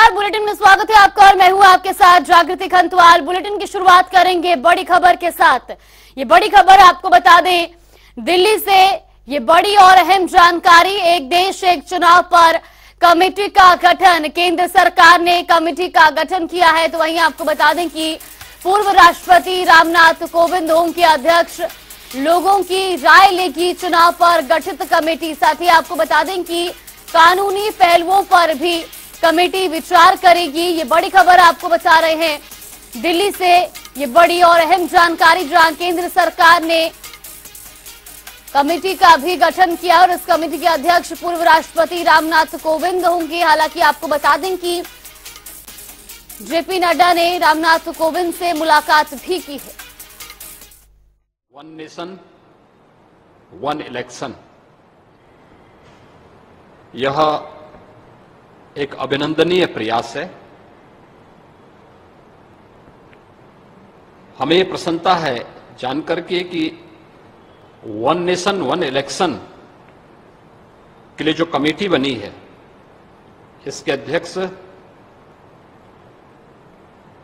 नमस्कार, बुलेटिन में स्वागत है आपका और मैं हूं आपके साथ जागृति खंतवाल। बुलेटिन की शुरुआत करेंगे बड़ी खबर के साथ। ये बड़ी खबर आपको बता दें, दिल्ली से ये बड़ी और अहम जानकारी। एक देश एक चुनाव पर कमेटी का गठन, केंद्र सरकार ने कमेटी का गठन किया है। तो वहीं आपको बता दें कि पूर्व राष्ट्रपति रामनाथ कोविंद होम के अध्यक्ष लोगों की राय लेगी चुनाव पर गठित कमेटी। साथ ही आपको बता दें कि कानूनी पहलुओं पर भी कमेटी विचार करेगी। ये बड़ी खबर आपको बता रहे हैं दिल्ली से, ये बड़ी और अहम जानकारी, जहां केंद्र सरकार ने कमेटी का भी गठन किया और इस कमेटी के अध्यक्ष पूर्व राष्ट्रपति रामनाथ कोविंद होंगे। हालांकि आपको बता दें कि जेपी नड्डा ने रामनाथ कोविंद से मुलाकात भी की है। वन नेशन वन इलेक्शन, यह एक अभिनंदनीय प्रयास है। हमें प्रसन्नता है जानकर के कि वन नेशन वन इलेक्शन के लिए जो कमेटी बनी है, इसके अध्यक्ष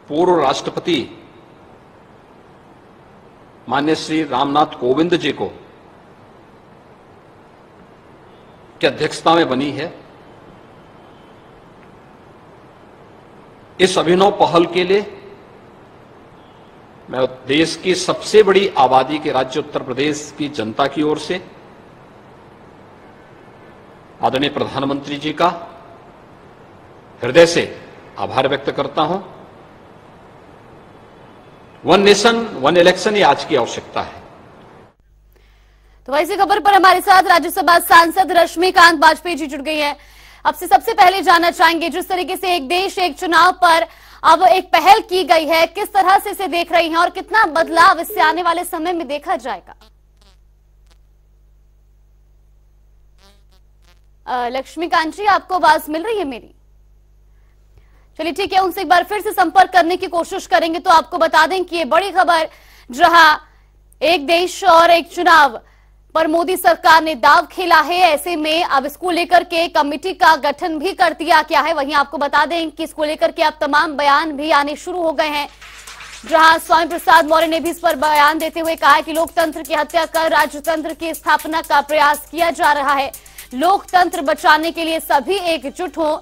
पूर्व राष्ट्रपति माननीय श्री रामनाथ कोविंद जी को की अध्यक्षता में बनी है। इस अभिनव पहल के लिए मैं देश की सबसे बड़ी आबादी के राज्य उत्तर प्रदेश की जनता की ओर से आदरणीय प्रधानमंत्री जी का हृदय से आभार व्यक्त करता हूं। वन नेशन वन इलेक्शन, ये आज की आवश्यकता है। तो ऐसी खबर पर हमारे साथ राज्यसभा सांसद रश्मिकांत वाजपेयी जी जुड़ गई हैं। आपसे सबसे पहले जानना चाहेंगे, जिस तरीके से एक देश एक चुनाव पर अब एक पहल की गई है, किस तरह से इसे देख रही हैं और कितना बदलाव इससे आने वाले समय में देखा जाएगा? लक्ष्मीकांत जी, आपको आवाज मिल रही है मेरी? चलिए ठीक है, उनसे एक बार फिर से संपर्क करने की कोशिश करेंगे। तो आपको बता दें कि ये बड़ी खबर, जहां एक देश और एक चुनाव पर मोदी सरकार ने दांव खेला है, ऐसे में अब इसको लेकर के कमेटी का गठन भी कर दिया गया है। वहीं आपको बता दें कि इसको लेकर के अब तमाम बयान भी आने शुरू हो गए हैं, जहां स्वामी प्रसाद मौर्य ने भी इस पर बयान देते हुए कहा है कि लोकतंत्र की हत्या कर राजतंत्र की स्थापना का प्रयास किया जा रहा है। लोकतंत्र बचाने के लिए सभी एकजुट हों,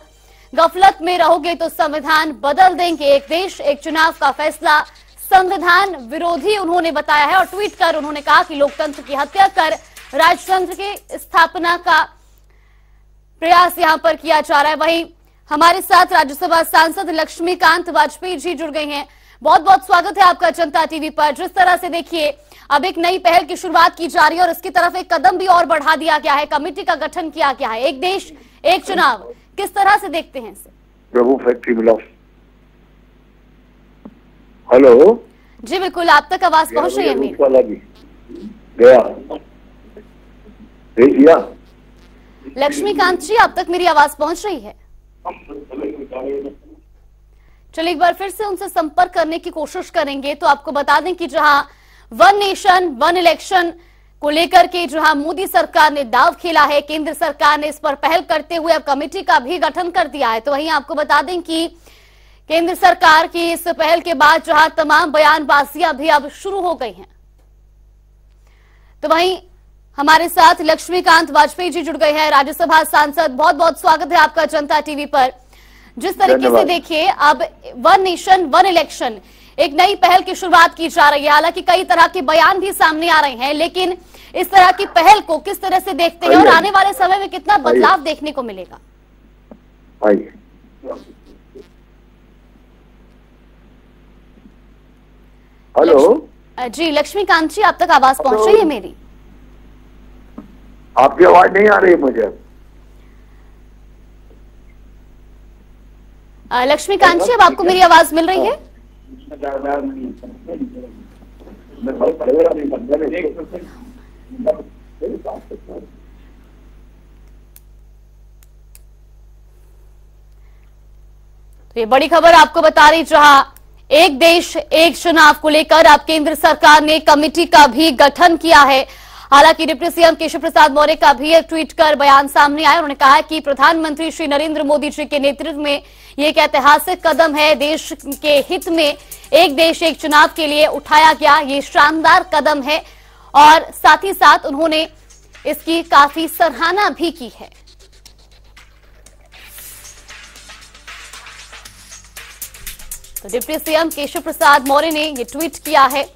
गफलत में रहोगे तो संविधान बदल देंगे। एक देश एक चुनाव का फैसला संविधान विरोधी उन्होंने बताया है और ट्वीट कर उन्होंने कहा कि लोकतंत्र की हत्या कर राजतंत्र की स्थापना का प्रयास यहां पर किया जा रहा है। वहीं हमारे साथ राज्यसभा सांसद लक्ष्मीकांत वाजपेयी जी जुड़ गए हैं। बहुत बहुत स्वागत है आपका जनता टीवी पर। जिस तरह से देखिए, अब एक नई पहल की शुरुआत की जा रही है और इसकी तरफ एक कदम भी और बढ़ा दिया गया है, कमेटी का गठन किया गया है। एक देश एक चुनाव, किस तरह से देखते हैं इसे? प्रभु फैक्ट्री मिला। हेलो जी बिल्कुल, आप तक आवाज पहुंच रही है मेरी? गया लक्ष्मीकांत जी, आप तक मेरी आवाज पहुंच रही है? चलिए एक बार फिर से उनसे संपर्क करने की कोशिश करेंगे। तो आपको बता दें कि जहां वन नेशन वन इलेक्शन को लेकर के जहां मोदी सरकार ने दांव खेला है, केंद्र सरकार ने इस पर पहल करते हुए अब कमेटी का भी गठन कर दिया है। तो वहीं आपको बता दें कि केंद्र सरकार की इस पहल के बाद जहां तमाम बयानबाजियां भी अब शुरू हो गई हैं। तो वहीं हमारे साथ लक्ष्मीकांत वाजपेयी जी जुड़ गए हैं, राज्यसभा सांसद। बहुत बहुत स्वागत है आपका जनता टीवी पर। जिस तरीके से देखिए, अब वन नेशन वन इलेक्शन, एक नई पहल की शुरुआत की जा रही है। हालांकि कई तरह के बयान भी सामने आ रहे हैं, लेकिन इस तरह की पहल को किस तरह से देखते हैं और आने वाले समय में कितना बदलाव देखने को मिलेगा? हेलो जी लक्ष्मीकांत जी, आप तक आवाज पहुंच रही है मेरी? आपकी आवाज नहीं आ रही है मुझे। लक्ष्मीकांत जी, अब आपको मेरी आवाज मिल रही है? तो ये बड़ी खबर आपको बता रही, जहां एक देश एक चुनाव को लेकर अब केंद्र सरकार ने कमेटी का भी गठन किया है। हालांकि डिप्टी सीएम केशव प्रसाद मौर्य का भी एक ट्वीट कर बयान सामने आया। उन्होंने कहा कि प्रधानमंत्री श्री नरेंद्र मोदी जी के नेतृत्व में ये एक ऐतिहासिक कदम है। देश के हित में एक देश एक चुनाव के लिए उठाया गया ये शानदार कदम है और साथ ही साथ उन्होंने इसकी काफी सराहना भी की है। तो डिप्टी सीएम केशव प्रसाद मौर्य ने ये ट्वीट किया है।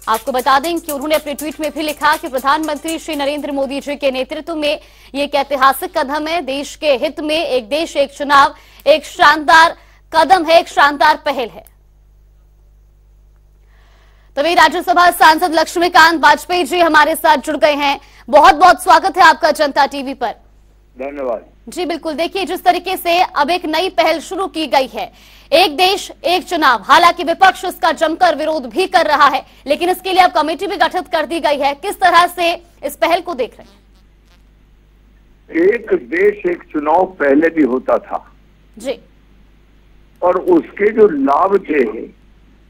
आपको बता दें कि उन्होंने अपने ट्वीट में भी लिखा कि प्रधानमंत्री श्री नरेंद्र मोदी जी के नेतृत्व में ये एक ऐतिहासिक कदम है। देश के हित में एक देश एक चुनाव एक शानदार कदम है, एक शानदार पहल है। तो वही राज्यसभा सांसद लक्ष्मीकांत वाजपेयी जी हमारे साथ जुड़ गए हैं। बहुत बहुत स्वागत है आपका जनता टीवी पर। धन्यवाद जी बिल्कुल, देखिए जिस तरीके से अब एक नई पहल शुरू की गई है, एक देश एक चुनाव, हालांकि विपक्ष इसका जमकर विरोध भी कर रहा है, लेकिन इसके लिए अब कमेटी भी गठित कर दी गई है। किस तरह से इस पहल को देख रहे हैं? एक देश एक चुनाव पहले भी होता था जी, और उसके जो लाभ थे,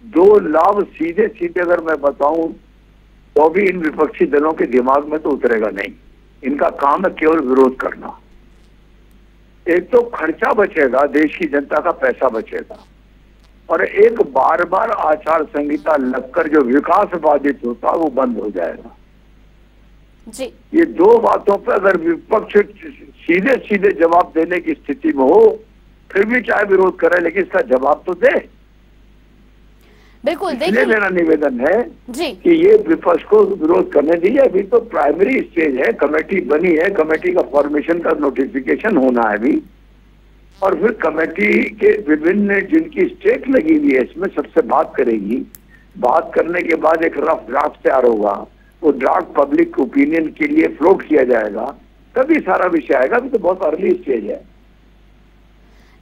दो लाभ सीधे सीधे अगर मैं बताऊं तो भी इन विपक्षी दलों के दिमाग में तो उतरेगा नहीं। इनका काम है केवल विरोध करना। एक तो खर्चा बचेगा, देश की जनता का पैसा बचेगा, और एक बार बार आचार संहिता लगकर जो विकास बाधित होता वो बंद हो जाएगा जी। ये दो बातों पर अगर विपक्ष सीधे सीधे जवाब देने की स्थिति में हो, फिर भी चाहे विरोध करे, लेकिन इसका जवाब तो दे। बिल्कुल, इसलिए देखिए मेरा निवेदन है जी कि ये विपक्ष को विरोध करने दीजिए। अभी तो प्राइमरी स्टेज है, कमेटी बनी है, कमेटी का फॉर्मेशन का नोटिफिकेशन होना है अभी, और फिर कमेटी के विभिन्न जिनकी स्टेक लगी हुई है इसमें सबसे बात करेगी। बात करने के बाद एक रफ ड्राफ्ट तैयार होगा, वो ड्राफ्ट पब्लिक ओपिनियन के लिए फ्लोट किया जाएगा, तभी सारा विषय आएगा। अभी तो बहुत अर्ली स्टेज है।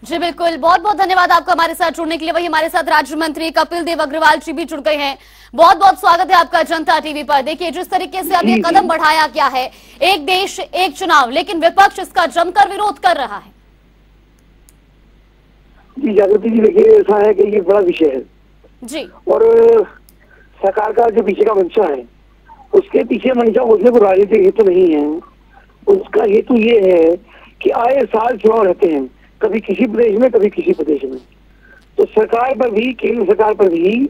जी बिल्कुल, बहुत बहुत धन्यवाद आपका हमारे साथ जुड़ने के लिए। वही हमारे साथ राज्य मंत्री कपिल देव अग्रवाल जी भी जुड़ गए हैं। बहुत बहुत स्वागत है आपका जनता टीवी पर। देखिए जिस तरीके से अब ये कदम बढ़ाया गया है, एक देश एक चुनाव, लेकिन विपक्ष इसका जमकर विरोध कर रहा है। जी जागृति जी, देखिए ऐसा है कि ये बड़ा विषय है जी, और सरकार का जो पीछे का मंशा है, उसके पीछे मंशा उसमें कोई राजनीतिक हेतु नहीं है। उसका हेतु ये है कि आए साल चुनाव रहते हैं, कभी किसी प्रदेश में कभी किसी प्रदेश में। तो सरकार पर भी, केंद्र सरकार पर भी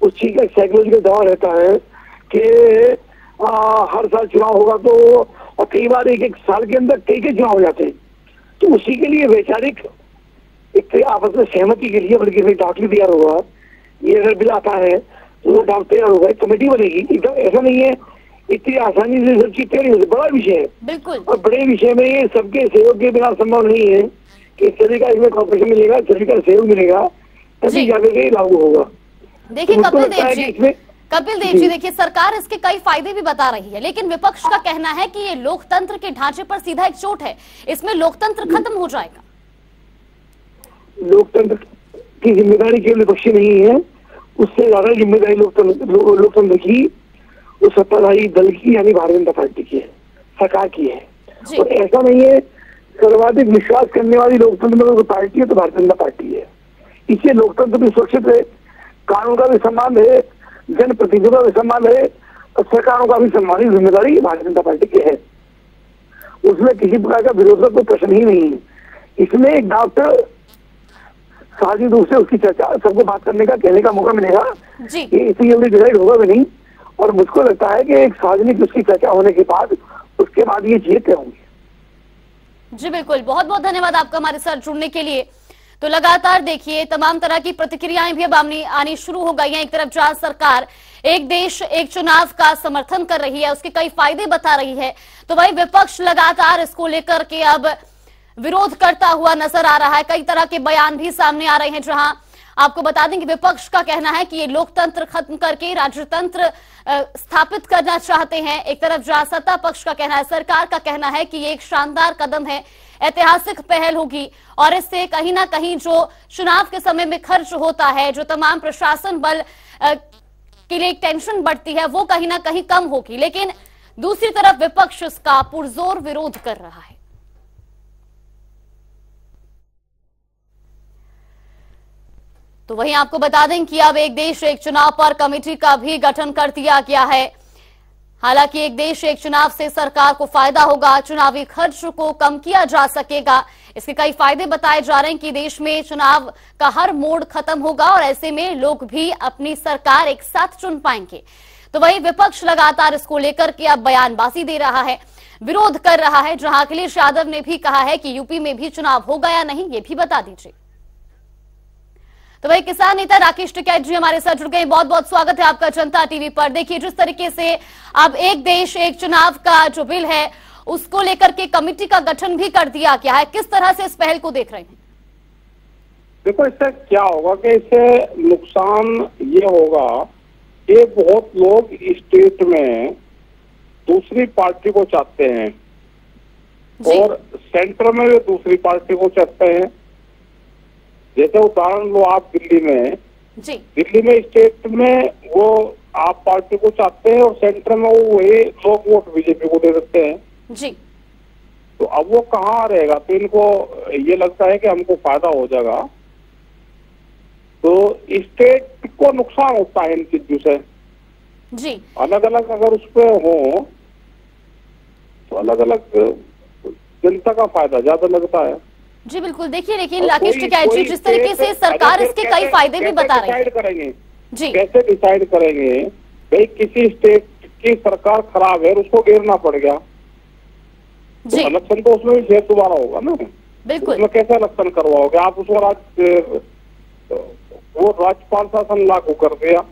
उस चीज का साइकोलॉजिकल दबाव रहता है कि हर साल चुनाव होगा तो, और कई बार एक एक साल के अंदर कई चुनाव हो जाते हैं। तो उसी के लिए वैचारिक एक आपस में सहमति के लिए बल्कि ड्राफ्ट भी तैयार होगा। ये अगर बिल आता है तो वो ड्राफ्ट तैयार होगा, एक कमेटी बनेगी। एकदम ऐसा नहीं है इतनी आसानी से सब चीज तैयार होगी, बड़ा विषय है बिल्कुल। और बड़े विषय में ये सबके सहयोग के बिना संभव नहीं है कि सभी का इसमें कॉर्पोरेशन मिलेगा, सभी का सहयोग मिलेगा, तभी जाकर के लागू होगा। देखिए तो कपिल मुझको लगता है कि इसमें कपिल देव जी, देखिए सरकार इसके कई फायदे भी बता रही है, लेकिन विपक्ष का कहना है कि ये लोकतंत्र के ढांचे पर सीधा एक चोट है, इसमें लोकतंत्र खत्म हो जाएगा। लोकतंत्र की जिम्मेदारी केवल विपक्षी नहीं है, उससे ज्यादा जिम्मेदारी लोकतंत्र की उस सत्ताधारी दल की यानी भारतीय जनता पार्टी की है, सरकार की है। और ऐसा नहीं है, सर्वाधिक विश्वास करने वाली लोकतंत्र में कोई पार्टी है तो भारतीय जनता पार्टी है। इससे लोकतंत्र भी सुरक्षित है, कानून का भी सम्मान है, जनप्रतिनिधियों का भी सम्मान है, और सरकारों का भी सम्मान, जिम्मेदारी भारतीय जनता पार्टी की है। उसमें किसी प्रकार का विरोध का कोई प्रश्न ही नहीं है। इसमें एक डॉक्टर साझी रूप से उसकी चर्चा सबको बात करने का, कहने का मौका मिलेगा। ये इतनी जल्दी डिसाइड होगा भी नहीं, और मुझको लगता है कि एक सार्वजनिक उसकी चर्चा होने के बाद उसके बाद ये चीजें तय होंगी। जी बिल्कुल, बहुत बहुत धन्यवाद आपका हमारे साथ जुड़ने के लिए। तो लगातार देखिए तमाम तरह की प्रतिक्रियाएं भी अब आनी शुरू हो गई हैं। एक तरफ जहां सरकार एक देश एक चुनाव का समर्थन कर रही है, उसके कई फायदे बता रही है, तो वही विपक्ष लगातार इसको लेकर के अब विरोध करता हुआ नजर आ रहा है। कई तरह के बयान भी सामने आ रहे हैं, जहां आपको बता दें कि विपक्ष का कहना है कि ये लोकतंत्र खत्म करके राजतंत्र स्थापित करना चाहते हैं। एक तरफ जहां सत्ता पक्ष का कहना है, सरकार का कहना है कि ये एक शानदार कदम है, ऐतिहासिक पहल होगी, और इससे कहीं ना कहीं जो चुनाव के समय में खर्च होता है, जो तमाम प्रशासन बल के लिए एक टेंशन बढ़ती है, वो कहीं ना कहीं कम होगी। लेकिन दूसरी तरफ विपक्ष इसका पुरजोर विरोध कर रहा है। तो वहीं आपको बता दें कि अब एक देश एक चुनाव पर कमेटी का भी गठन कर दिया गया है। हालांकि एक देश एक चुनाव से सरकार को फायदा होगा, चुनावी खर्च को कम किया जा सकेगा। इसके कई फायदे बताए जा रहे हैं कि देश में चुनाव का हर मोड़ खत्म होगा और ऐसे में लोग भी अपनी सरकार एक साथ चुन पाएंगे। तो वही विपक्ष लगातार इसको लेकर के अब बयानबाजी दे रहा है, विरोध कर रहा है, जहां अखिलेश यादव ने भी कहा है कि यूपी में भी चुनाव होगा या नहीं, ये भी बता दीजिए। तो वही किसान नेता राकेश टिकैत जी हमारे साथ जुड़ गए। बहुत बहुत स्वागत है आपका जनता टीवी पर। देखिए, जिस तरीके से अब एक देश एक चुनाव का जो बिल है उसको लेकर के कमेटी का गठन भी कर दिया गया है, किस तरह से इस पहल को देख रहे हैं? देखो, इससे क्या होगा कि इससे नुकसान ये होगा कि बहुत लोग स्टेट में दूसरी पार्टी को चाहते हैं और सेंटर में भी दूसरी पार्टी को चाहते हैं। जैसे उदाहरण लो आप दिल्ली में स्टेट में वो आप पार्टी को चाहते हैं और सेंटर में वो वही लोग वोट बीजेपी को दे देते हैं जी। तो अब वो कहाँ रहेगा? तो इनको ये लगता है कि हमको फायदा हो जाएगा, तो स्टेट को नुकसान होता है इन चीजों से जी। अलग अलग अगर उस पर हो तो अलग अलग जनता का फायदा ज्यादा लगता है जी। बिल्कुल, देखिए, लेकिन राकेश टिकैत जी, जिस तरीके से सरकार इसके कई फायदे भी बता रही है, करेंगे जी, कैसे डिसाइड करेंगे? भाई किसी स्टेट की सरकार खराब है, उसको घेरना पड़ गया जी, तो इलेक्शन तो उसमें भी फिर दोबारा होगा ना। बिल्कुल, उसमें कैसे इलेक्शन करवाओगे आप? उसको वो राज्यपाल शासन लागू कर दिया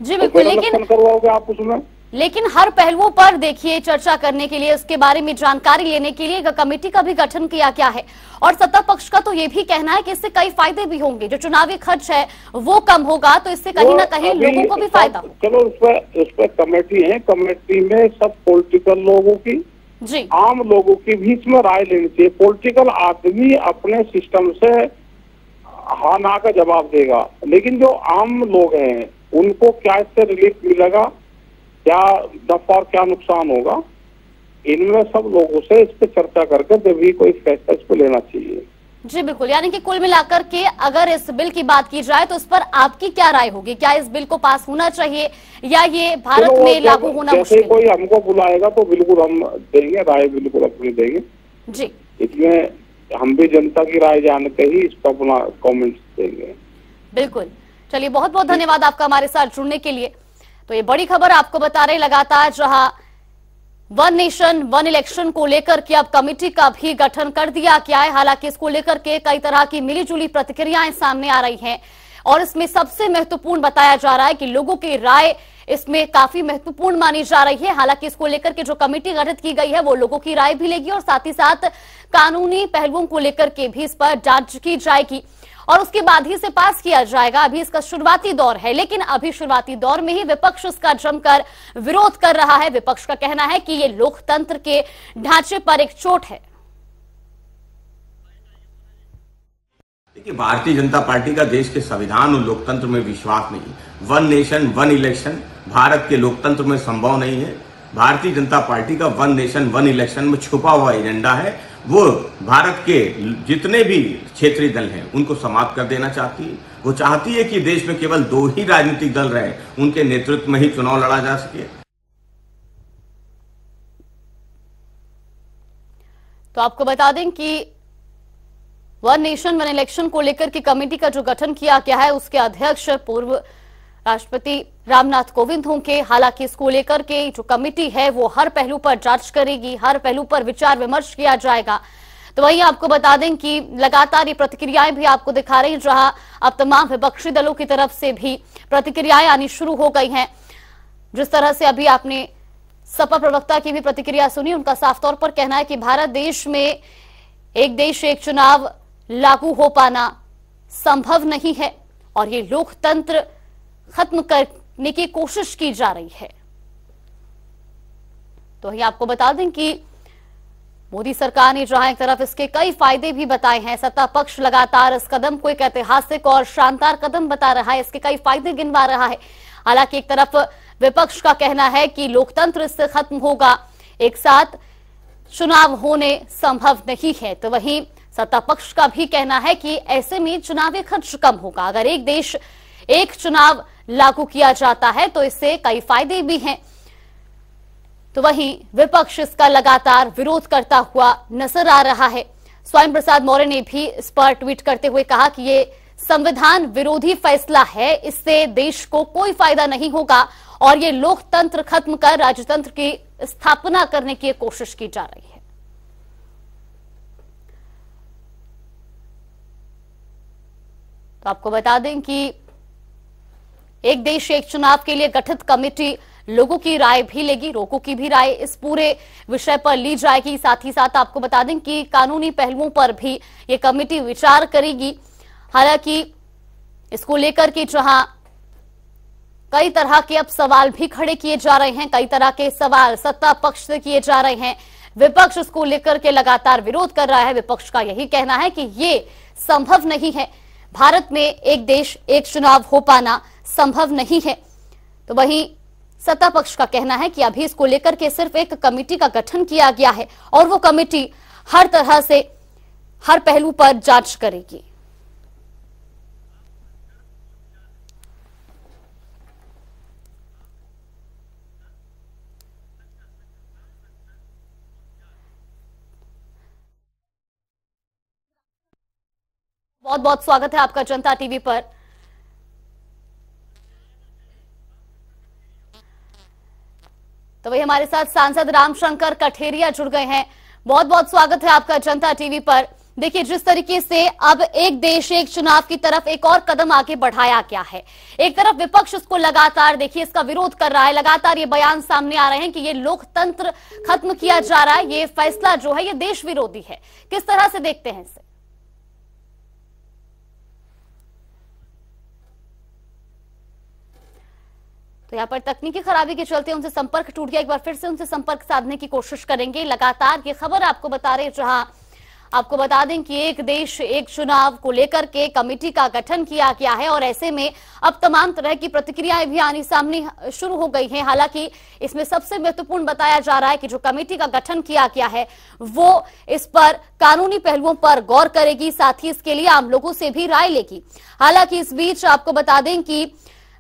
जी। बिल्कुल, लेकिन करवाओगे आप उसमें? लेकिन हर पहलुओं पर देखिए चर्चा करने के लिए, उसके बारे में जानकारी लेने के लिए कमेटी का भी गठन किया गया है और सत्ता पक्ष का तो ये भी कहना है कि इससे कई फायदे भी होंगे, जो चुनावी खर्च है वो कम होगा, तो इससे कहीं ना कहीं लोगों को भी फायदा हो। चलो, उस पर कमेटी है, कमेटी में सब पॉलिटिकल लोगों की जी, आम लोगों की भी इसमें राय लेनी चाहिए। पॉलिटिकल आदमी अपने सिस्टम से हाँ ना का जवाब देगा, लेकिन जो आम लोग हैं उनको क्या इससे रिलीफ मिलेगा, क्या नफा और क्या नुकसान होगा, इनमें सब लोगों से इस पर चर्चा करके जब भी कोई फैसला इसको लेना चाहिए जी। बिल्कुल, यानी कि कुल मिलाकर के अगर इस बिल की बात की जाए तो इस पर आपकी क्या राय होगी? क्या इस बिल को पास होना चाहिए या ये भारत में लागू होना मुश्किल? कोई हमको बुलाएगा तो बिल्कुल हम देंगे राय, बिल्कुल अपनी देंगे जी। इसमें हम भी जनता की राय जान के ही इस पर अपना कॉमेंट देंगे। बिल्कुल, चलिए, बहुत बहुत धन्यवाद आपका हमारे साथ जुड़ने के लिए। तो ये बड़ी खबर आपको बता रहे, लगातार जहां वन नेशन वन इलेक्शन को लेकर के अब कमेटी का भी गठन कर दिया गया है। हालांकि इसको लेकर के कई तरह की मिलीजुली प्रतिक्रियाएं सामने आ रही हैं और इसमें सबसे महत्वपूर्ण बताया जा रहा है कि लोगों की राय इसमें काफी महत्वपूर्ण मानी जा रही है। हालांकि इसको लेकर के जो कमेटी गठित की गई है वो लोगों की राय भी लेगी और साथ ही साथ कानूनी पहलुओं को लेकर के भी इस पर जांच की जाएगी और उसके बाद ही इसे पास किया जाएगा। अभी इसका शुरुआती दौर है, लेकिन अभी शुरुआती दौर में ही विपक्ष इसका जमकर विरोध कर रहा है। विपक्ष का कहना है कि ये लोकतंत्र के ढांचे पर एक चोट है। देखिए, भारतीय जनता पार्टी का देश के संविधान और लोकतंत्र में विश्वास नहीं। One nation one election Bharat के लोकतंत्र में संभव नहीं है। भारतीय जनता पार्टी का वन नेशन वन इलेक्शन में छुपा हुआ एजेंडा है। वो भारत के जितने भी क्षेत्रीय दल हैं उनको समाप्त कर देना चाहती है। वो चाहती है कि देश में केवल 2 ही राजनीतिक दल रहे, उनके नेतृत्व में ही चुनाव लड़ा जा सके। तो आपको बता दें कि वन नेशन वन इलेक्शन को लेकर के कमेटी का जो गठन किया गया है उसके अध्यक्ष पूर्व राष्ट्रपति रामनाथ कोविंद होंगे। हालांकि इसको लेकर के जो कमेटी है वो हर पहलू पर जांच करेगी, हर पहलू पर विचार विमर्श किया जाएगा। तो वहीं आपको बता दें कि लगातार ये प्रतिक्रियाएं भी आपको दिखा रही, जहां अब तमाम विपक्षी दलों की तरफ से भी प्रतिक्रियाएं आनी शुरू हो गई हैं। जिस तरह से अभी आपने सपा प्रवक्ता की भी प्रतिक्रिया सुनी, उनका साफ तौर पर कहना है कि भारत देश में एक देश एक चुनाव लागू हो पाना संभव नहीं है और ये लोकतंत्र खत्म करने की कोशिश की जा रही है। तो वही आपको बता दें कि मोदी सरकार ने जहां एक तरफ इसके कई फायदे भी बताए हैं, सत्ता पक्ष लगातार इस कदम को एक ऐतिहासिक और शानदार कदम बता रहा है, इसके कई फायदे गिनवा रहा है। हालांकि एक तरफ विपक्ष का कहना है कि लोकतंत्र इससे खत्म होगा, एक साथ चुनाव होने संभव नहीं है। तो वहीं सत्ता पक्ष का भी कहना है कि ऐसे में चुनावी खर्च कम होगा। अगर एक देश एक चुनाव लागू किया जाता है तो इससे कई फायदे भी हैं। तो वहीं विपक्ष इसका लगातार विरोध करता हुआ नजर आ रहा है। स्वयं प्रसाद मौर्य ने भी इस पर ट्वीट करते हुए कहा कि ये संविधान विरोधी फैसला है, इससे देश को कोई फायदा नहीं होगा और ये लोकतंत्र खत्म कर राजतंत्र की स्थापना करने की कोशिश की जा रही है। तो आपको बता दें कि एक देश एक चुनाव के लिए गठित कमेटी लोगों की राय भी लेगी, लोगों की भी राय इस पूरे विषय पर ली जाएगी। साथ ही साथ आपको बता दें कि कानूनी पहलुओं पर भी ये कमेटी विचार करेगी। हालांकि इसको लेकर के जहां कई तरह के अब सवाल भी खड़े किए जा रहे हैं, कई तरह के सवाल सत्ता पक्ष से किए जा रहे हैं, विपक्ष इसको लेकर के लगातार विरोध कर रहा है। विपक्ष का यही कहना है कि ये संभव नहीं है, भारत में एक देश एक चुनाव हो पाना संभव नहीं है। तो वहीं सत्ता पक्ष का कहना है कि अभी इसको लेकर के सिर्फ एक कमेटी का गठन किया गया है और वो कमेटी हर तरह से हर पहलू पर जांच करेगी। बहुत बहुत स्वागत है आपका जनता टीवी पर। तो वही हमारे साथ सांसद रामशंकर कठेरिया जुड़ गए हैं। बहुत बहुत स्वागत है आपका जनता टीवी पर। देखिए, जिस तरीके से अब एक देश एक चुनाव की तरफ एक और कदम आगे बढ़ाया गया है, एक तरफ विपक्ष इसको लगातार देखिए इसका विरोध कर रहा है, लगातार ये बयान सामने आ रहे हैं कि ये लोकतंत्र खत्म किया जा रहा है, ये फैसला जो है ये देश विरोधी है। किस तरह से देखते हैं इसे? तो यहाँ पर तकनीकी खराबी के चलते उनसे संपर्क टूट गया। एक बार फिर से उनसे संपर्क साधने की कोशिश करेंगे। लगातार ये खबर आपको बता रहे, जहां आपको बता दें कि एक देश एक चुनाव को लेकर के कमेटी का गठन किया गया है और ऐसे में अब तमाम तरह की प्रतिक्रियाएं भी आनी सामने शुरू हो गई हैं। हालांकि इसमें सबसे महत्वपूर्ण बताया जा रहा है कि जो कमेटी का गठन किया गया है वो इस पर कानूनी पहलुओं पर गौर करेगी, साथ ही इसके लिए आम लोगों से भी राय लेगी। हालांकि इस बीच आपको बता दें कि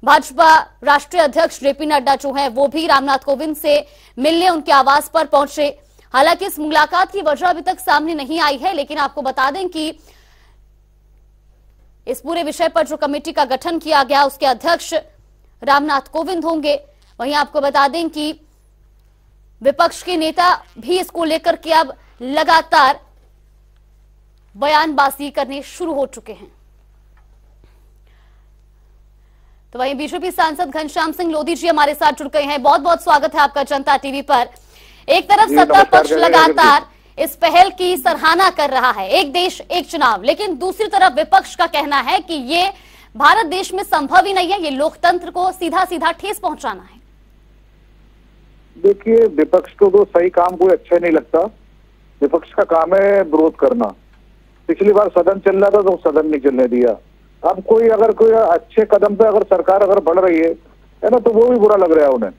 भाजपा राष्ट्रीय अध्यक्ष जेपी नड्डा जो है वो भी रामनाथ कोविंद से मिलने उनके आवास पर पहुंचे। हालांकि इस मुलाकात की वजह अभी तक सामने नहीं आई है, लेकिन आपको बता दें कि इस पूरे विषय पर जो कमेटी का गठन किया गया उसके अध्यक्ष रामनाथ कोविंद होंगे। वहीं आपको बता दें कि विपक्ष के नेता भी इसको लेकर के अब लगातार बयानबाजी करने शुरू हो चुके हैं। तो वहीं बीजेपी सांसद घनश्याम सिंह लोधी जी हमारे साथ जुड़ गए हैं। बहुत बहुत स्वागत है आपका जनता टीवी पर। एक तरफ सत्ता पक्ष लगातार इस पहल की सराहना कर रहा है, एक देश एक चुनाव, लेकिन दूसरी तरफ विपक्ष का कहना है कि ये भारत देश में संभव ही नहीं है, ये लोकतंत्र को सीधा सीधा ठेस पहुंचाना है। देखिए, विपक्ष को तो सही काम कोई अच्छा नहीं लगता। विपक्ष का काम है विरोध करना। पिछली बार सदन चल रहा था तो सदन नहीं चलने दिया। अब कोई अगर कोई अच्छे कदम पे अगर सरकार अगर बढ़ रही है ना, तो वो भी बुरा लग रहा है उन्हें,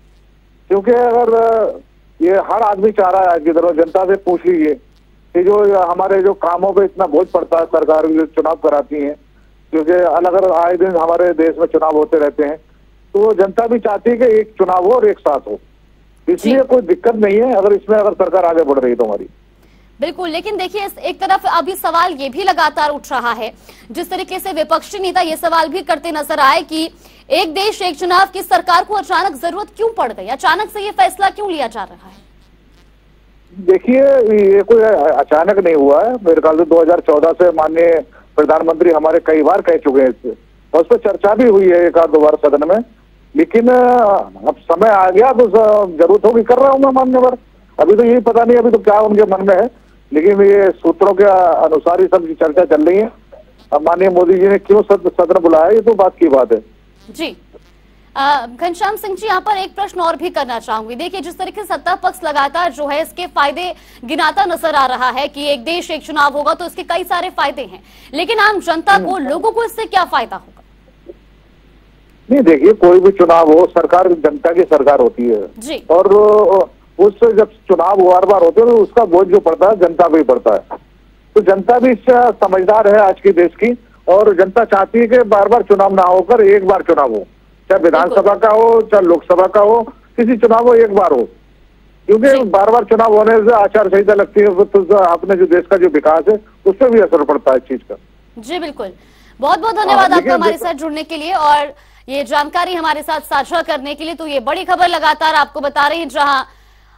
क्योंकि अगर ये हर आदमी चाह रहा है, आज की तरह जनता से पूछ लीजिए कि जो हमारे जो कामों पे इतना बोझ पड़ता है, सरकार जो चुनाव कराती है, क्योंकि अलग अलग आए दिन हमारे देश में चुनाव होते रहते हैं, तो जनता भी चाहती है कि एक चुनाव हो और एक साथ हो। इसलिए कोई दिक्कत नहीं है अगर इसमें अगर सरकार आगे बढ़ रही है तो हमारी। बिल्कुल, लेकिन देखिए एक तरफ अभी सवाल ये भी लगातार उठ रहा है, जिस तरीके से विपक्षी नेता ये सवाल भी करते नजर आए कि एक देश एक चुनाव की सरकार को अचानक जरूरत क्यों पड़ गई, अचानक से ये फैसला क्यों लिया जा रहा है? देखिए, ये कोई अचानक नहीं हुआ है। मेरे ख्याल से 2014 से माननीय प्रधानमंत्री हमारे कई बार कह चुके हैं इससे, और उस पर चर्चा भी हुई है एक आध दो बार सदन में, लेकिन अब समय आ गया तो जरूरत होगी, कर रहा हूँ मैं मानने पर। अभी तो यही पता नहीं अभी तो क्या उनके मन में है, लेकिन ये सूत्रों के अनुसार ही सब चर्चा चल रही है। अब माननीय मोदी जी ने क्यों सदन बुलाया, ये तो बात की बात है जी। घनश्याम सिंह जी, यहाँ पर एक प्रश्न और भी करना चाहूंगी। देखिए, जिस तरीके से सत्ता पक्ष लगातार जो है इसके फायदे गिनाता नजर आ रहा है कि एक देश एक चुनाव होगा तो इसके कई सारे फायदे हैं, लेकिन आम जनता को, लोगों को इससे क्या फायदा होगा? नहीं, देखिए, कोई भी चुनाव हो, सरकार जनता की सरकार होती है जी, और उससे जब चुनाव बार बार होते हैं तो उसका बोझ जो पड़ता है जनता को ही पड़ता है। तो जनता भी इससे समझदार है आज की देश की, और जनता चाहती है कि बार बार चुनाव ना होकर एक बार चुनाव हो, चाहे विधानसभा का हो चाहे लोकसभा का हो, किसी चुनाव हो एक बार हो। क्योंकि बार बार चुनाव होने से आचार संहिता लगती है, तो अपने जो देश का जो विकास है उस पर भी असर पड़ता है इस चीज का। जी बिल्कुल, बहुत बहुत धन्यवाद आपका हमारे साथ जुड़ने के लिए और ये जानकारी हमारे साथ साझा करने के लिए। तो ये बड़ी खबर लगातार आपको बता रहे हैं, जहां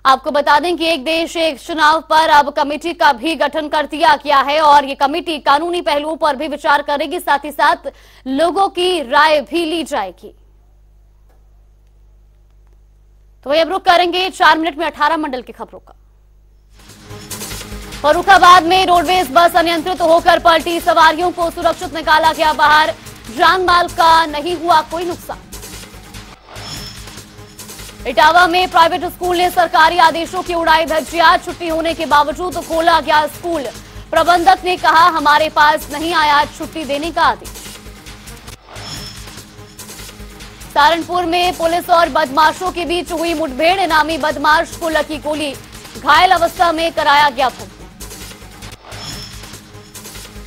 आपको बता दें कि एक देश एक चुनाव पर अब कमेटी का भी गठन कर दिया गया है और ये कमेटी कानूनी पहलुओं पर भी विचार करेगी, साथ ही साथ लोगों की राय भी ली जाएगी। तो वही अब रुक करेंगे 4 मिनट में 18 मंडल की खबरों का। फर्रुखाबाद में रोडवेज बस अनियंत्रित होकर पलटी, सवारियों को सुरक्षित निकाला गया बाहर, जान माल का नहीं हुआ कोई नुकसान। इटावा में प्राइवेट स्कूल ने सरकारी आदेशों की उड़ाई धज्जियां, छुट्टी होने के बावजूद खोला गया स्कूल, प्रबंधक ने कहा हमारे पास नहीं आया छुट्टी देने का आदेश। सहारनपुर में पुलिस और बदमाशों के बीच हुई मुठभेड़, इनामी बदमाश को लगी गोली, घायल अवस्था में कराया गया भर्ती।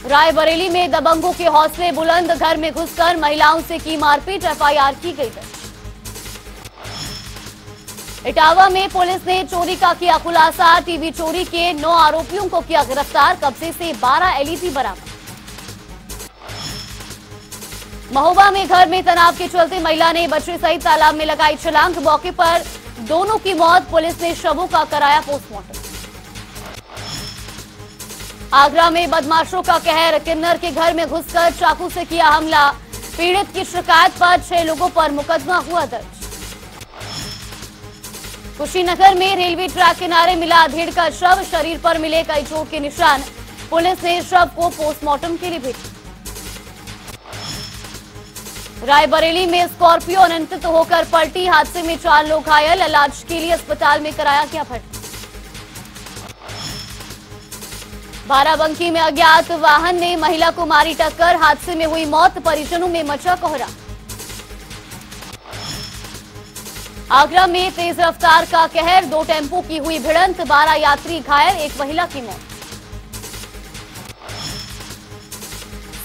रायबरेली में दबंगों के हौसले बुलंद, घर में घुसकर महिलाओं से की मारपीट, एफआईआर की गई दर्ज। इटावा में पुलिस ने चोरी का किया खुलासा, टीवी चोरी के 9 आरोपियों को किया गिरफ्तार, कब्जे से 12 एलईडी बरामद। महोबा में घर में तनाव के चलते महिला ने बच्चे सहित तालाब में लगाई छलांग, मौके पर दोनों की मौत, पुलिस ने शवों का कराया पोस्टमार्टम। आगरा में बदमाशों का कहर, किन्नर के घर में घुसकर चाकू से किया हमला, पीड़ित की शिकायत पर 6 लोगों पर मुकदमा हुआ दर्ज। कुशीनगर में रेलवे ट्रैक किनारे मिला अधेड़ का शव, शरीर पर मिले कई चोट के निशान, पुलिस ने शव को पोस्टमार्टम के लिए भेजा। रायबरेली में स्कॉर्पियो अनियंत्रित होकर पलटी, हादसे में 4 लोग घायल, इलाज के लिए अस्पताल में कराया गया भर्ती। बाराबंकी में अज्ञात वाहन ने महिला को मारी टक्कर, हादसे में हुई मौत, परिजनों में मचा कोहरा। आगरा में तेज रफ्तार का कहर, 2 टेम्पो की हुई भिड़ंत, 12 यात्री घायल, 1 महिला की मौत।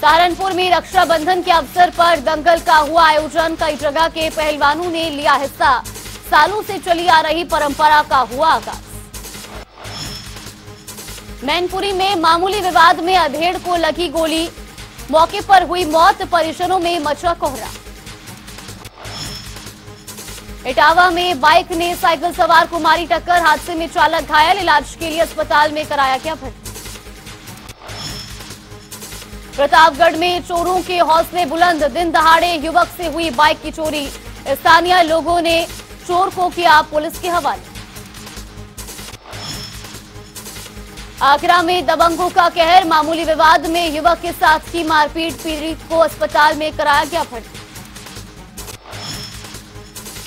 सहारनपुर में रक्षाबंधन के अवसर पर दंगल का हुआ आयोजन, कई जगह के पहलवानों ने लिया हिस्सा, सालों से चली आ रही परंपरा का हुआ आगाज। मैनपुरी में मामूली विवाद में अधेड़ को लगी गोली, मौके पर हुई मौत, परिजनों में मचा कोहरा। इटावा में बाइक ने साइकिल सवार को मारी टक्कर, हादसे में चालक घायल, इलाज के लिए अस्पताल में कराया गया भर्ती। प्रतापगढ़ में चोरों के हौसले बुलंद, दिन दहाड़े युवक से हुई बाइक की चोरी, स्थानीय लोगों ने चोर को किया पुलिस के हवाले। आगरा में दबंगों का कहर, मामूली विवाद में युवक के साथ की मारपीट, पीड़ित को अस्पताल में कराया गया भर्ती।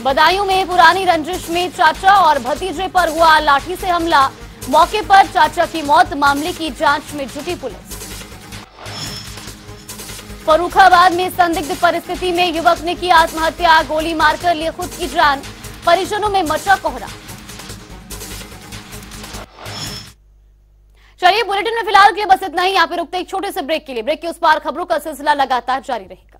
बदायूं में पुरानी रंजिश में चाचा और भतीजे पर हुआ लाठी से हमला, मौके पर चाचा की मौत, मामले की जांच में जुटी पुलिस। फर्रुखाबाद में संदिग्ध परिस्थिति में युवक ने की आत्महत्या, गोली मारकर लिए खुद की जान, परिजनों में मचा कोहरा। चलिए बुलेटिन में फिलहाल के लिए बस इतना ही, यहाँ पे रुकते एक छोटे से ब्रेक के लिए। ब्रेक के उस पार खबरों का सिलसिला लगातार जारी रहेगा।